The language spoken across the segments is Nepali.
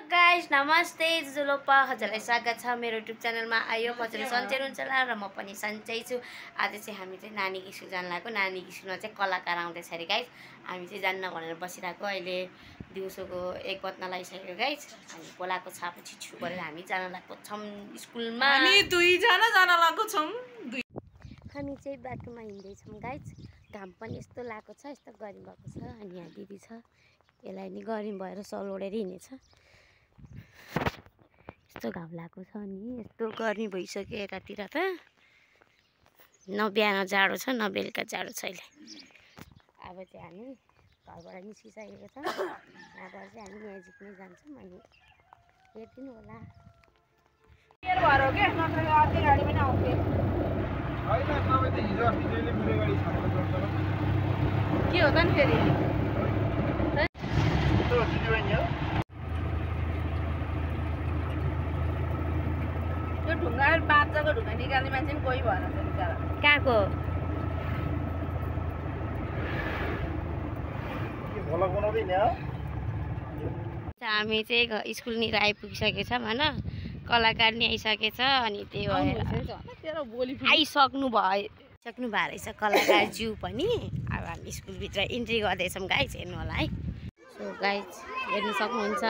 गाइस नमस्ते जुलोपा हजुरलाई स्वागत छ मेरो युट्युब च्यानलमा। आयो हजुरले सन्चै हुनुहुन्छ होला र म पनि सन्चै छु। आज चाहिँ हामी चाहिँ नानीको स्कुल जान लागेको। नानीको स्कुलमा चाहिँ कलाकार आउँदैछ अरे गाइस। हामी चाहिँ जान्न भनेर बसिरहेको। अहिले दिउँसोको 1 बज्न लागिसक्यो गाइस। हामी बोलाएको छ पछि छु गरेर हामी जान लागेको छौँ स्कुलमा। हामी दुईजना जान लागेको छौँ। हामी चाहिँ बाटोमा हिँड्दैछौँ गाइस। घाम पनि यस्तो लागेको छ, यस्तो गरम भएको छ। अनि यहाँ दिदी छ, यसलाई नि गरम भएर सल ओढेर हिँडेछ। यस्तो घाम लागेको छ अनि यस्तो गर्मी भइसक्यो यतातिर त। न बिहान जाडो छ न बेलुका जाडो छ अहिले। अब चाहिँ हामी घरबाट निस्किसकेको छ। यहाँबाट चाहिँ हामी म्याजिकमै जान्छौँ। अनि हेरिदिनु होला। के हो त नि फेरि त्यो ढुङ्गा बाँच्चाको ढुङ्गा निकाल्ने मान्छे पनि कोही भएन कहाँको हामी चाहिँ स्कुलनिर आइपुगिसकेको छौँ होइन। कलाकार नि आइसकेछ। अनि त्यही भएर आइसक्नु रहेछ कलाकार ज्यू पनि। अब हामी स्कुलभित्र इन्ट्री गर्दैछौँ गाइस, हेर्नु होला है। सो गाइस हेर्नु सक्नुहुन्छ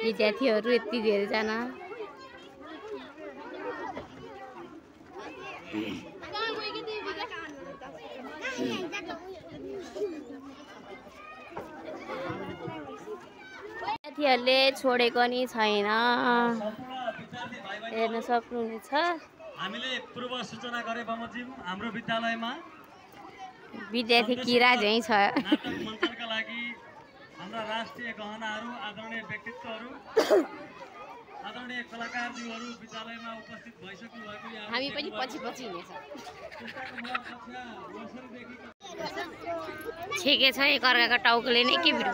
विद्यार्थीहरू यति धेरैजना। विद्यार्थीहरूले छोडेको नि छैन, हेर्न सक्नुहुनेछ। हामीले पूर्व सूचना गरे बमोजिम हाम्रो विद्यालयमा विद्यार्थी किरा झैँ छ। नाटक मञ्चनका लागि हाम्रा राष्ट्रिय गहनाहरू, आदरणीय व्यक्तित्वहरू, आदरणीय कलाकारज्यूहरू विद्यालयमा उपस्थित भइसक्नु भएको हामी पनि पछि हिँडेछ। ठिकै छ, एकअर्काको टाउकोले नै के भिड।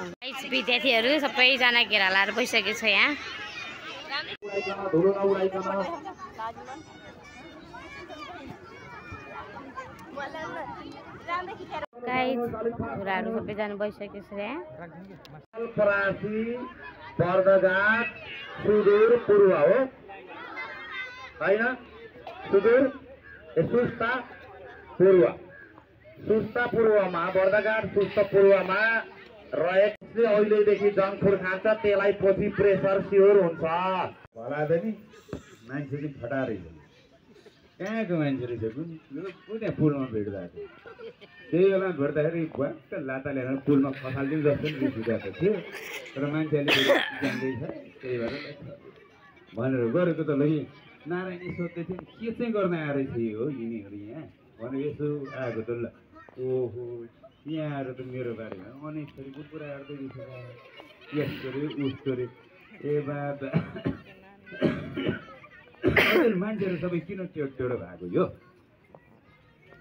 विद्यार्थीहरू सबैजना घेरा लाएर बसिसकेको छ यहाँ। कुराहरू सबैजना बसिसकेको छ यहाँ। सुदूर पूर्व हो होइन, सुदूर सुस्ता पूर्व, सुस्ता पूर्वमा बर्दघाट सुस्त पूर्वमा रहेको अहिलेदेखि जङ्क फुड खान्छ, त्यसलाई पछि प्रेसर स्योर हुन्छ। भला त नि मान्छे चाहिँ फटा रहेछ। कहाँको मान्छे रहेछ, कुन पुलमा भेट्दा त्यही बेला भेट्दाखेरि भ्वाक्क लाता ल्याएर पुलमा खसालिदिनु जस्तो नि रिसिरहेको थियो। तर मान्छेले जान्दैछ, त्यही भएर भनेर गरेको त लगी। नारायणी सोध्दै थियो के चाहिँ गर्न आएर थियो हो यिनीहरू यहाँ भनेर यसो आएको त। ल ओहो यहाँ आएर त मेरो बारेमा अनेक थरीको कुरा गर्दै रहेछ, यस्तो रे उस्तो रे। ए बाबा मान्छेहरू सबै किन टेढो भएको यो।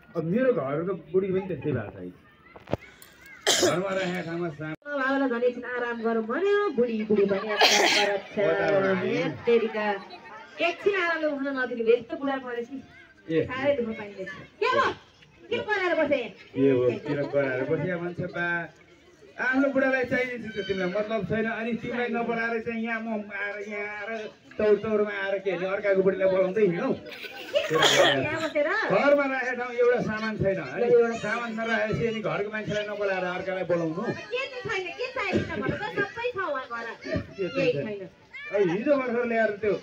अब मेरो घरको बुढी पनि त्यस्तै भएको छ। घरमा राखेको ठाउँमा बाबालाई भने एकछिन आराम गरौँ भन्यो, बुढी पनि एकछिन आराम हुन नदिनु। यस्तो बुढा परेपछि साह्रै दुःख पाइँदैछ। के कराएर बसे मान्छे बा आफ्नो बुढालाई चाहिन्छ, तिमीलाई मतलब छैन। अनि तिमीलाई नबोलाएर चाहिँ यहाँ म आएर चौरमा आएर के अरे अर्काको बुढीलाई बोलाउँदै हिँडौ। घरमा राखेको ठाउँ एउटा सामान छैन, एउटा सामान नराखेपछि अनि घरको मान्छेलाई नबोलाएर अर्कालाई बोलाउनु। हिजो भर्खर ल्याएर त्यो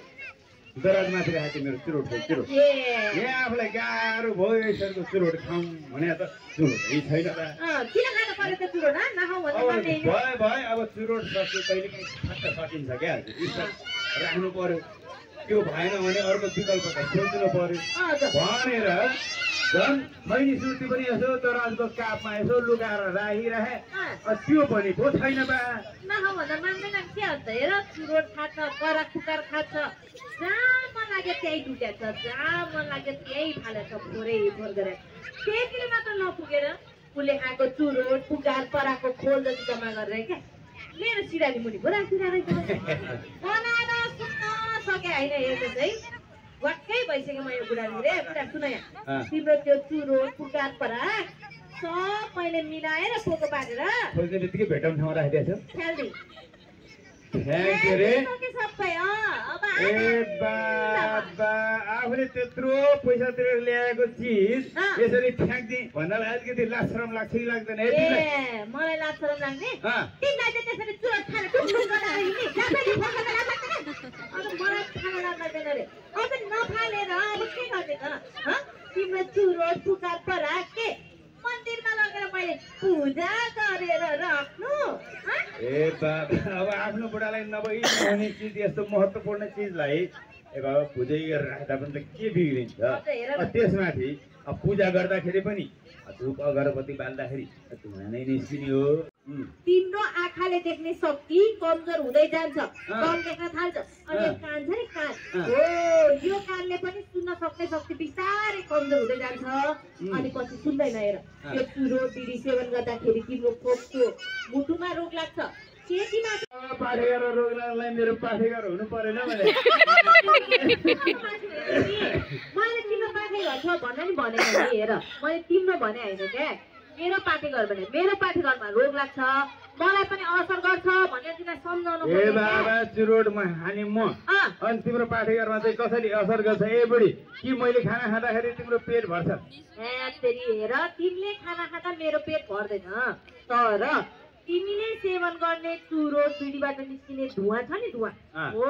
दराजमाथि राखेको मेरो चुरोट यहाँ आफूलाई गाह्रो भयो यसरी चुरोट खाउँ भने त चुरोटै छैन। भयो अब चुरोट सक्यो कहिले काहीँ खान सकिन्छ क्या, राख्नु पर्यो। त्यो भएन भने अर्को विकल्प त सोच्नु पर्यो भनेर झन् खैनी सुर्ती पनि यसो दराजको कापमा यसो लुगाएर राखिराखे। त्यो पनि पो छैन बा। चुरोट खान्छ, करा खुकार खान्छ, जहाँ मन लाग्यो त्यही डुटेछ, जहाँ मन लाग्यो त्यही फालेछ। फोरै फोर गरेर त्यतिले मात्र नपुगेर उसले खाएको चुरोट पुकार पराको खोल जति जम्मा गरेर क्या मेरो सिरानी मुनि पो राखिरहेको बनाएर सुत्न सके होइन। हेर्नुहोस् है, वाक्कै भइसक्यो म यो बुढाले। रे बुढा सुन यहाँ, तिम्रो त्यो चुरोट पुकार पराक सब मैले मिलाएर पोको पारेर खोज्ने बित्तिकै भेटाउने ठाउँमा राखिदिएको छ। फ्याँक्यो रे सबै अब ए बाबा आफूले त्यत्रो पैसा तिरेर ल्याएको चिज यसरी फ्याँक्दिए भन्नलाई अलिकति लाज शरम लाग्छ कि लाग्दैन ए मलाई लाज शरम लाग्ने तिमीलाई चाहिँ त्यसरी चुरोट खाएर टुक्टुक गरेर हिँड्ने अब मलाई खान लाग्दैन रे अब नफालेर अब के गर्ने त तिम्रो चुरोट पुकार परा के मन्दिरमा लगेर मैले पूजा गरेर राख्नु ए बाबा अब आफ्नो बुढालाई नभई नहुने चिज यस्तो महत्त्वपूर्ण चिजलाई अब पूजै गरेर राख्दा पनि त के बिग्रिन्छ त्यसमाथि अब पूजा गर्दाखेरि पनि धूप अगरबत्ती बाल्दाखेरि धुवा नै निस्किने हो तिम्रो आँखाले देख्ने शक्ति कमजोर हुँदै जान्छ कम देख्न थाल्छ अनि कान छ नि कान हो यो कानले पनि सुन्न सक्ने शक्ति बिस्तारै कमजोर हुँदै जान्छ अनि पछि सुन्दैन हेर यो चुरो बिडी सेवन गर्दाखेरि तिम्रो खोपको मुटुमा रोग लाग्छ केटीमा पाठेघर रोग लाग्नलाई मेरो पाठेघर हुनु परेन मैले तिम्रो पाठेघर छ भन्न नि भनेको नि हेर मैले तिम्रो भने होइन क्या मेरो पाठेघर भने मेरो पाठेघरमा रोग लाग्छ मलाई पनि असर गर्छ भनेर तिमीलाई सम्झाउनु ए बाबा चुरोटमा खाने म अनि तिम्रो पाठेघरमा चाहिँ कसरी असर गर्छ ए बुढी कि मैले खाना खाँदाखेरि तिम्रो पेट भर्छ फेरि हेर तिमीले खाना खाँदा मेरो पेट भर्दैन तर तिमीले सेवन गर्ने चुरोट बिडीबाट निस्किने धुवा छ नि धुवा हो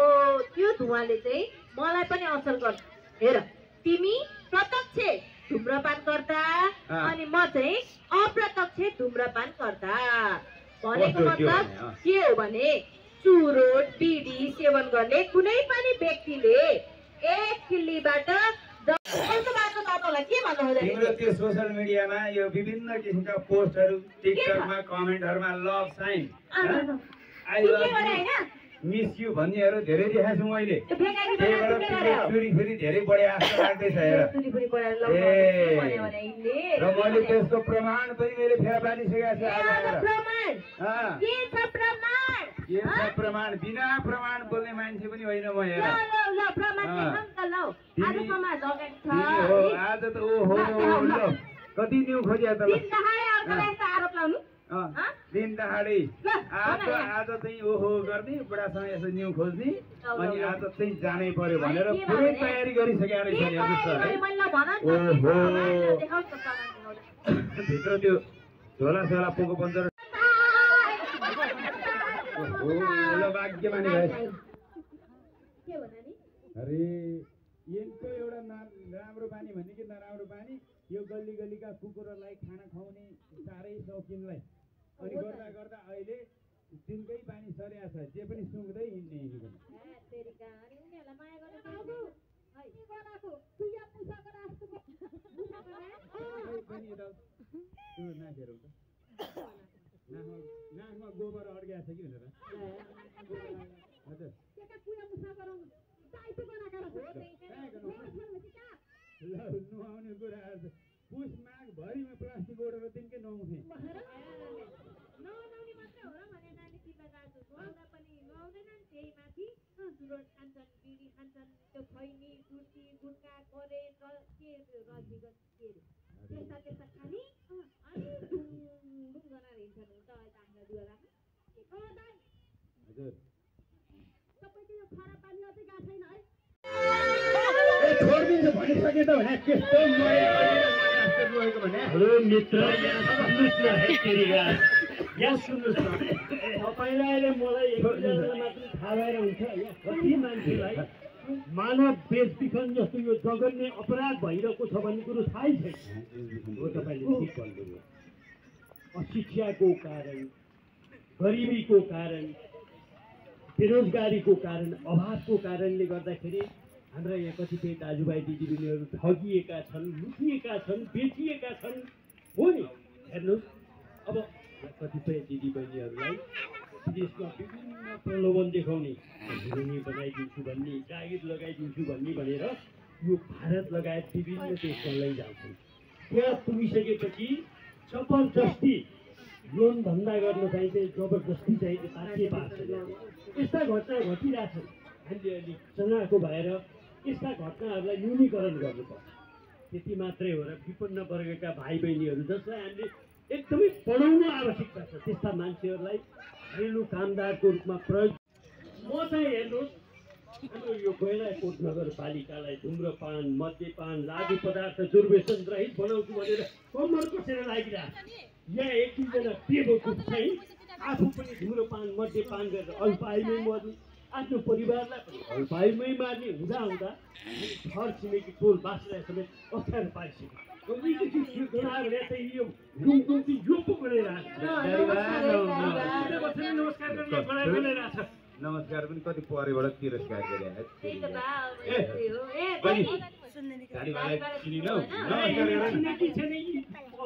त्यो धुवाले चाहिँ मलाई पनि असर गर्छ हेर तिमी प्रत्यक्ष धुम्रपान गर्दा अनि म चाहिँ अप्रत्यक्ष धुम्रपान गर्दा भनेको मतलब के हो भने चुरोट बिडी सेवन गर्ने कुनै पनि व्यक्तिले एक किल्लीबाट तिम्रो त्यो सोशल मिडियामा यो विभिन्न किसिमका पोस्टहरू टिकटकमा कमेन्टहरूमा love sign I love miss you भन्नेहरू धेरै देखाएको छु मैले चुरी फेरि धेरै बढे जस्तो लाग्दैछ हेर र मैले त्यसको प्रमाण पनि मैले फेला पारिसकेको छु के छ प्रमाण बिना प्रमाण बोल्ने मान्छे पनि होइन म हेर आज त ओहो कति न्यु खोज्या त दिन दहाडै आज चाहिँ ओहो गर्ने बुढासँग यसो न्यु खोज्ने अनि आज चाहिँ जानै पर्यो भनेर पुरै तयारी गरिसकेको रहेछ भित्र त्यो झोला सोला पोको बन्छ भाग्यमानी भएछ अरे यिनको एउटा राम्रो बानी भन्ने कि नराम्रो बानी यो गल्ली गल्लीका कुकुरहरूलाई खाना खुवाउने साह्रै शौकिनलाई अनि गर्दा गर्दा अहिले दिनकै बानी सरिया छ जे पनि सुँग्दै हिँड्ने यिनीको नाकमा गोबर अड्किया छ कि भनेर हजुर नुहाउने कुरा पुस माघ भरिमा प्लास्टिक ओढेर दिनकै नुहाउँथे छोडिदिन्छ भनिसके त भने त्यस्तो हेलो मित्र यहाँ सुन्नुहोस् न तपाईँलाई अहिले मलाई एक मात्र थाहा भएर हुन्छ कति मान्छेलाई मानव बेचबिखन जस्तो यो जघन्य अपराध भइरहेको छ भन्ने कुरो थाहै छैन हो तपाईँले ठिक भन्नुभयो अशिक्षाको कारण गरिबीको कारण बेरोजगारीको कारण अभावको कारणले गर्दाखेरि हाम्रा यहाँ कतिपय दाजुभाइ दिदीबहिनीहरू ठगिएका छन् लुटिएका छन् बेचिएका छन् हो नि हेर्नुहोस् अब कतिपय दिदीबहिनीहरूलाई देशमा विभिन्न प्रलोभन देखाउने ऋणी बनाइदिन्छु भन्ने जागिर लगाइदिन्छु भन्ने भनेर यो भारत लगायत विभिन्न देशमा लैजान्छन् त्यहाँ पुगिसकेपछि जबरजस्ती लोन धन्दा गर्न चाहिन्छ जबरजस्ती चाहिन्छ ताकिए पार्छ यस्ता घटना घटिरहेछन् हामीले अलिक चनाखो भएर यस्ता घटनाहरूलाई न्यूनीकरण गर्नुपर्छ त्यति मात्रै हो र विपन्न वर्गका भाइ बहिनीहरू जसलाई हामीले एकदमै पढाउन आवश्यकता छ त्यस्ता मान्छेहरूलाई घरेलु कामदारको रूपमा प्रयोग म चाहिँ हेर्नुहोस् हाम्रो यो गैँडाकोट नगरपालिकालाई धुम्रपान मद्यपान लागु पदार्थ दुर्व्यसन रहित बनाउँछु भनेर कम्मर कसेर लागिरहेको यहाँ एक दुईजना बेवकुफ चाहिँ आफू पनि धुम्रपान मद्यपान गरेर अल्पायुमै मर्ने आफ्नो परिवारलाई पनि अल्पायुमै मार्ने हुँदा हुँदा छर छिमेकी टोल बाँच्ने समेत अप्ठ्यारो पारिसक्यो नमस्कार पनि कति परेबाट तिरस्कार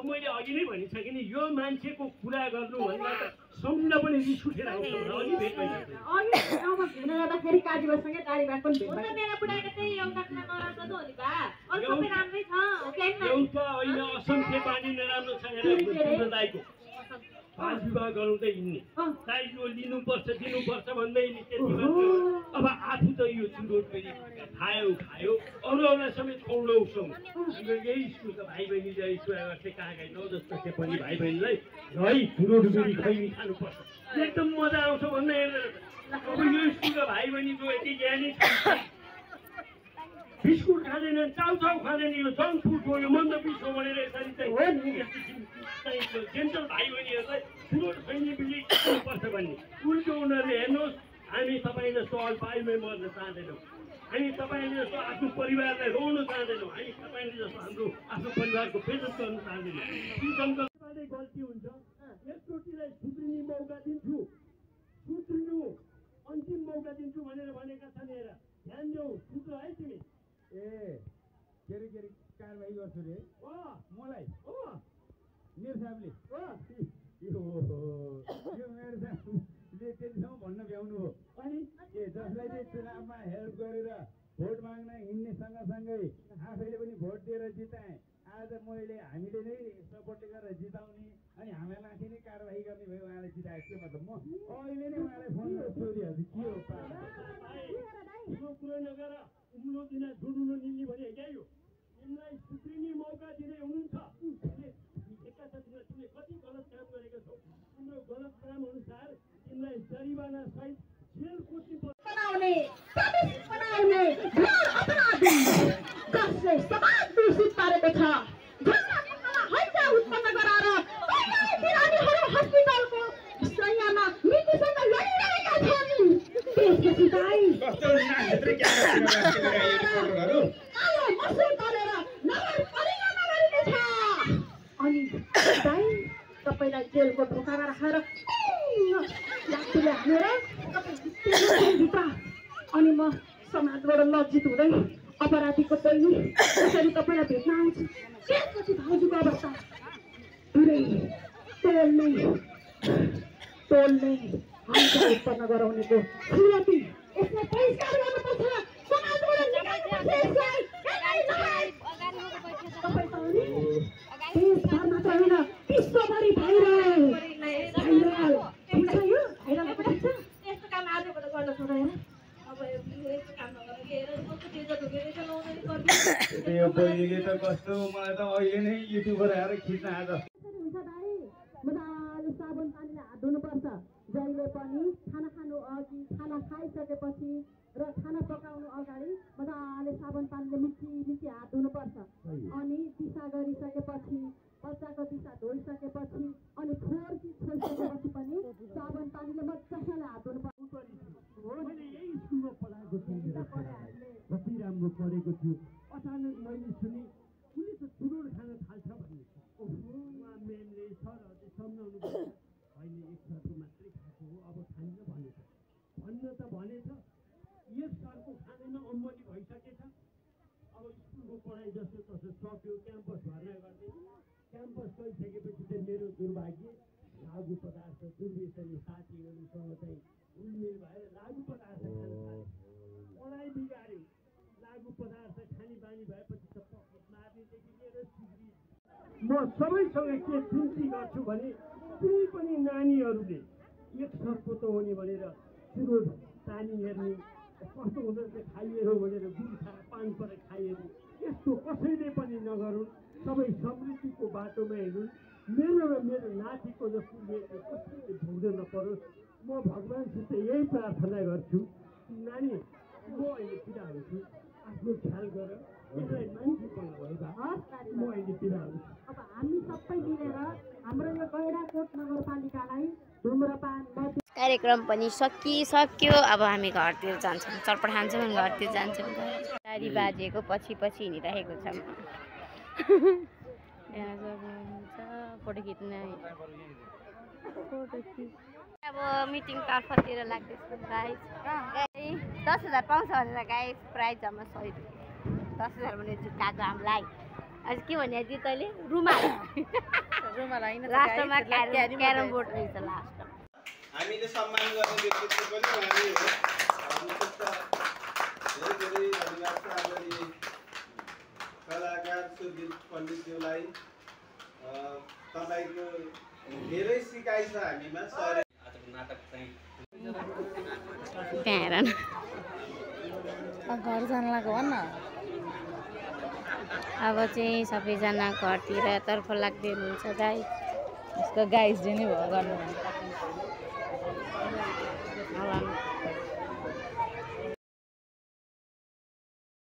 मैले अघि नै भनिसकेँ नि यो मान्छेको कुरा गर्नु भन्दा त सम्झिँदा पनि रिस उठेर आउँछ अलि भेट एउटा होइन असङ्ख्य बानी नराम्रो छ दाइको बाल विवाह गराउँदै हिँड्ने दाइ यो लिनुपर्छ दिनुपर्छ भन्दै नि त्यति मात्र अब आफू त यो चुरोट फेरि खायो अरूलाई समेत खुवाउँछौँ हाम्रो यही स्कुलका भाइ बहिनीले कुरा गर्थे कहाँ गए 9 जस्तो पनि भाइ बहिनीलाई है चुरोट फेरि खैनी खानुपर्छ एकदम मजा आउँछ भन्ने हेरेर अब यो स्कुलका भाइ बहिनीको यति ज्ञानी छ बिस्कुट खाँदैनन् चाउचाउ खाँदैन यो जङ्क फुड हो यो मन्द पिस हो भनेर यसरी चाहिँ जेन्टल भाइ बहिनीहरूलाई चुरोट खैनी बिजी खानुपर्छ भन्ने उल्टो उनीहरूले हेर्नुहोस् हामी तपाईँ जस्तो अल्पायुमै मर्न चाहँदैनौँ हामी तपाईँले जस्तो आफ्नो परिवारलाई रोड्न चाहँदैनौँ हामी तपाईँले जस्तो हाम्रो आफ्नो परिवारको बेइज्जत गर्न चाहँदैनौँ गल्ती हुन्छ एकचोटिलाई सुध्रिने मौका दिन्छु सुध्रिनु अन्तिम मौका दिन्छु भनेर भनेका छन् हेर ध्यान देऊ सुध्र है तिमी ए के अरे कारवाही गर्छु रे मलाई मेरो साहबले यो मेरो साहबले त्यतिसम्म भन्न भ्याउनु हो अनि ए जसलाई चाहिँ चुनावमा हेल्प गरेर भोट माग्न हिँड्ने सँगसँगै आफैले पनि भोट दिएर जिताएँ आज हामीले नै सपोर्ट गरेर जिताउने अनि हामीमाथि नै कारवाही गर्ने भयो उहाँले जिताएको के मतलब म अहिले नै उहाँलाई फोन गरेर सोधिहाल्छु के हो यो कुरो नगर उम्रो दिन झुडुलो निल्ने भने क्या यो तिमीलाई सुध्रिने मौका दिँदै हुनुहुन्छ तिमीले कति गलत काम गरेको छौ तिम्रो गलत काम अनुसार तिमीलाई जरिवाना सहित जेल कोठी बनाउने जसले समाज दूषित पारेको छ हत्या उत्पन्न गराएर बिरामीहरू हस्पिटलको शय्यामा मृत्युसँग लडिरहेका छन् त्यसपछि दाइ मसुर पारेर नगरपालिकामा गरेको छ अनि दाइ तपाईँलाई जेलको ढोकामा राखेर लाठीले हानेर भित्र अनि म समाजबाट लज्जित हुँदै अपराधीको बहिनी यसरी तपाईँलाई भेट्न आउँछु त्यसपछि भाउजूको अवस्था पुरै टोल्ने हत्या उत्पन्न गराउनेको श्रीमती यसलाई बहिष्कार गर्नुपर्छ समाजबाट निकाल्नुपर्छ यसलाई देशभर मात्र होइन विश्वभरि भाइरल हुन्छ यो भाइरलको ठिक छ यस्तो काम आजबाट गर्न सक्दैन अब यस्तो काम नगरेर यो बहिनीले त कस्तो मलाई त अहिले नै युट्युबर आएर खिच्न आज हुन्छ दाइ मजाले साबुन पानीले हात धुनुपर्छ जहिले पनि खाना खानु अघि खाना खाइसकेपछि र खाना पकाउनु अगाडि मजाले साबुन पानीले मिठी हात धुनुपर्छ अनि दिशा गरिसकेपछि बच्चाको दिशा धोइसकेपछि अनि फोहोर चिज छोइसकेपछि पनि साबुन पानीले मजाले हात धुनुपर्छ मैले यही स्कुलमा पढाएको थिएँ कति राम्रो पढेको थियो अचानक मैले सुने उसले त चुरोट खान थाल्छ भन्ने उहाँ म्यामले सरहरूले सम्झाउनु पर्छ होइन एक सरको मात्रै खाएको हो अब खान्छ भनेछ भन्न त भनेछ एक सरको खानेमा अम्बली भइसकेछ अब स्कुलको पढाइ जस्तो तस्तो सक्यो क्याम्पस भर्ना गर्दै क्याम्पस गइसकेपछि चाहिँ मेरो दुर्भाग्य लागु पदार्थ दुर्व्यसनी साथीहरूसँग चाहिँ उल्मेल भएर लागु पदार्थ खान थाल्यो पढाइ बिगाऱ्यो लागु पदार्थ खाने बानी भएपछि त पकेट मार्नेदेखि लिएर सिग्री म सबैसँग के बिन्ती गर्छु भने कुनै पनि नानीहरूले एक सरको त हो नि भनेर चुरोट पानी हेर्ने कस्तो हुँदो रहेछ खाइएर भनेर गुल्छा पान पर खाइहरू यस्तो कसैले पनि नगरून् सबै समृद्धिको बाटोमा हेर्नु मेरो र मेरो नातिको जस्तो कसैले भोग्न नपरोस् म भगवान्सित यही प्रार्थना गर्छु, नानी म अहिले बिदा हुन्छु, आफ्नो ख्याल गर, यसलाई मान्छे बनाऊ है। म अहिले बिदा हुन्छु। अब हामी सबै मिलेर हाम्रो यो गैँडाकोट नगरपालिकालाई धुम्रपान कार्यक्रम पनि सकिसक्यो। अब हामी घरतिर जान्छौँ, चटपट खान्छौँ अनि घरतिर जान्छौँ। 4 बाजेको पछि पछि हिँडिरहेको छ। फोटो खिच्न अब मिटिङ तर्फतिर लाग्दैछ गाइस। 10,000 पाउँछ भनेर गाइस, प्राइज जम्मा 100 रुपियाँ। 10,000 भने जुत्ताको हामीलाई अझ के भने दियो तैँले? रुमाल होइन लास्टमा क्यारम बोर्ड रहेछ लास्टमा। हामीले सम्मान गर्ने व्यक्तित्व पनि उहाँले हो। धेरै धेरै धन्यवाद छ हाम्रो कलाकार सुजित पण्डितज्यूलाई। तपाईँको धेरै सिकाइ छ हामीमा। नाटक चाहिँ घर जान लाग्यो भन्न। अब चाहिँ सबैजना घरतिर तर्फ लाग्दै हुनुहुन्छ गाइस। उसको गाइस जे नै भयो गर्नु।